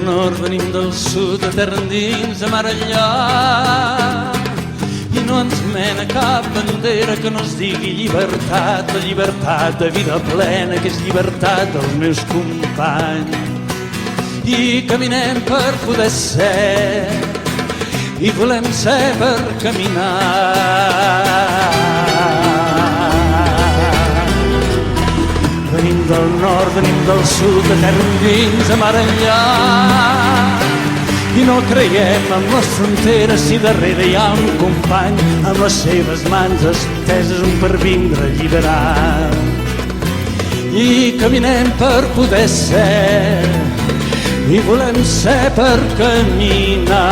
nord, venim del sud, a terra endins, a mar enllà. I no ens mena cap bandera que no es digui llibertat, la llibertat de vida plena, que és llibertat dels meus companys. I caminem per poder ser, i volem ser per caminar. Venim del nord, venim del sud, a terra endins, a mar enllà. I no creiem en les fronteres si darrere hi ha un company amb les seves mans esteses un per vindre a alliberar. I caminem per poder ser, i volem ser per caminar.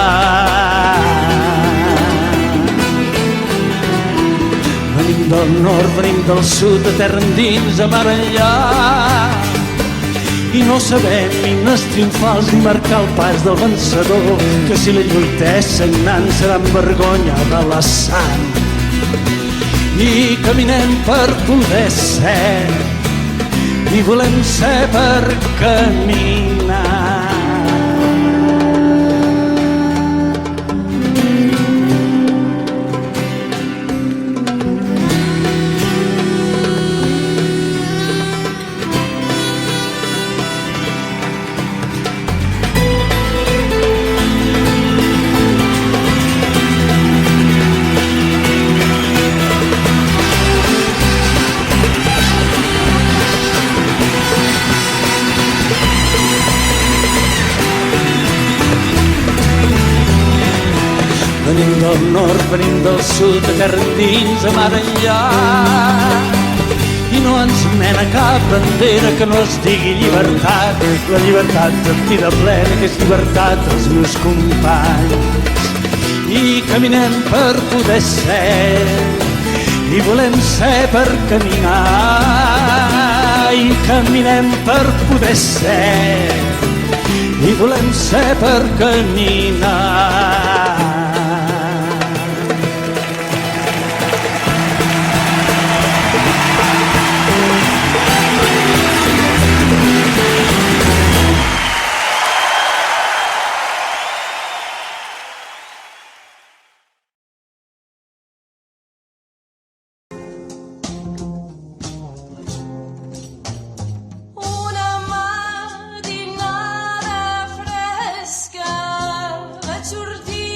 Venim del nord, venim del sud, de terra endins, a mar enllà. I no sabem himnes triomfals ni marcar el pas del vencedor, que si la lluita és sagnant serà amb vergonya de la sang. I caminem per poder ser, i volem ser per caminar. Venim del nord, venim del sud, de terra endins, a mar enllà. I no ens mena cap bandera que no es digui llibertat, la llibertat de vida plena, que és llibertat dels meus companys. I caminem per poder ser, i volem ser per caminar. I caminem per poder ser, i volem ser per caminar. Una matinada fresca vaig sortir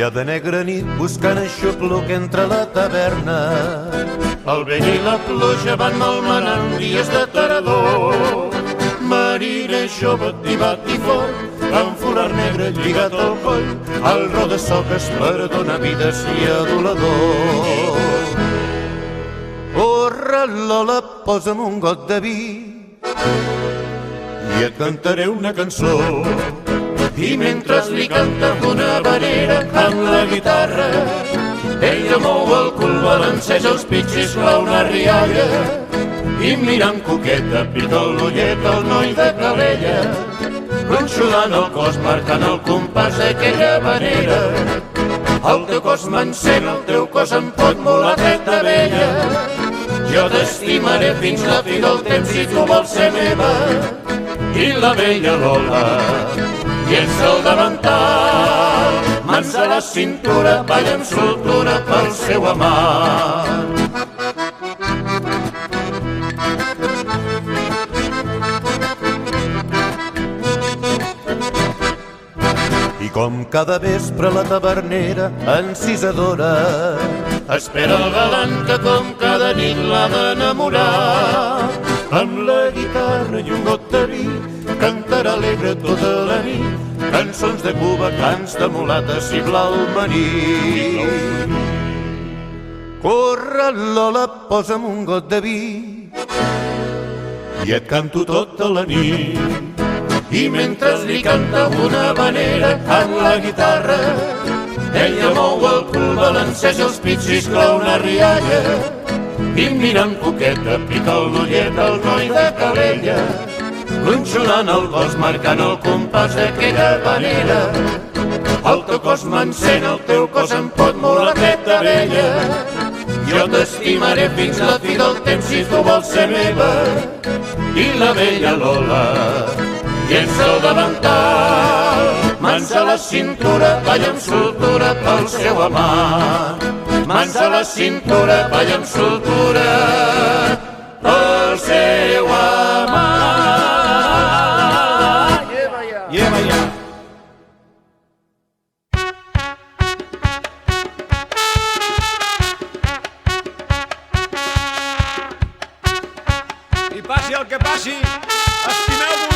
Dia de negra nit buscant aixopluc entre la taverna. El vent i la pluja van malmenant dies de tarador. Mariner jove tibat i fort, amb forar negre lligat al coll, el ro de soques perdona vides i adulador. Orra, Lola, posa'm un got de vi i et cantaré una cançó. I mentre li canta una vanera amb la guitarra, ella mou el cul, balanceja els pitxis, clau una rialla, i mirant coqueta pica l'ullet al noi de Calella, conxulant el cos, marcant el compàs d'aquella manera. El teu cos m'encén, el teu cos em pot mulatreta vella. Jo t'estimaré fins la fi del temps si tu vols ser meva. I la vella Lola i ets el davantal, mans a la cintura, balla amb soltura pel seu amant. I com cada vespre la tavernera encisadora espera el galant que com cada nit l'ha d'enamorar. Amb la guitarra i un got de vi cantarà alegre tota la nit, cançons de Cuba, cants de mulates i blau marí. Corre, Lola, posa'm un got de vi i et canto tota la nit. I mentre li canta una vanera amb la guitarra, ella mou el cul, balanceja els pitxis, clau una rialla, i mirant coqueta pica l'ullet al noi de Calella, lonxolant el cos, marcant el compàs d'aquella vanera. El teu cos m'encén, el teu cos em pot mulatreta vella. Jo t'estimaré fins la fi del temps si tu vols ser meva. I la vella Lola i ets el davantal, mans a la cintura, balla amb soltura pel seu amant. Mans a la cintura, balla amb soltura pel seu amant. Lleva ja. I passi el que passi, estimeu-vos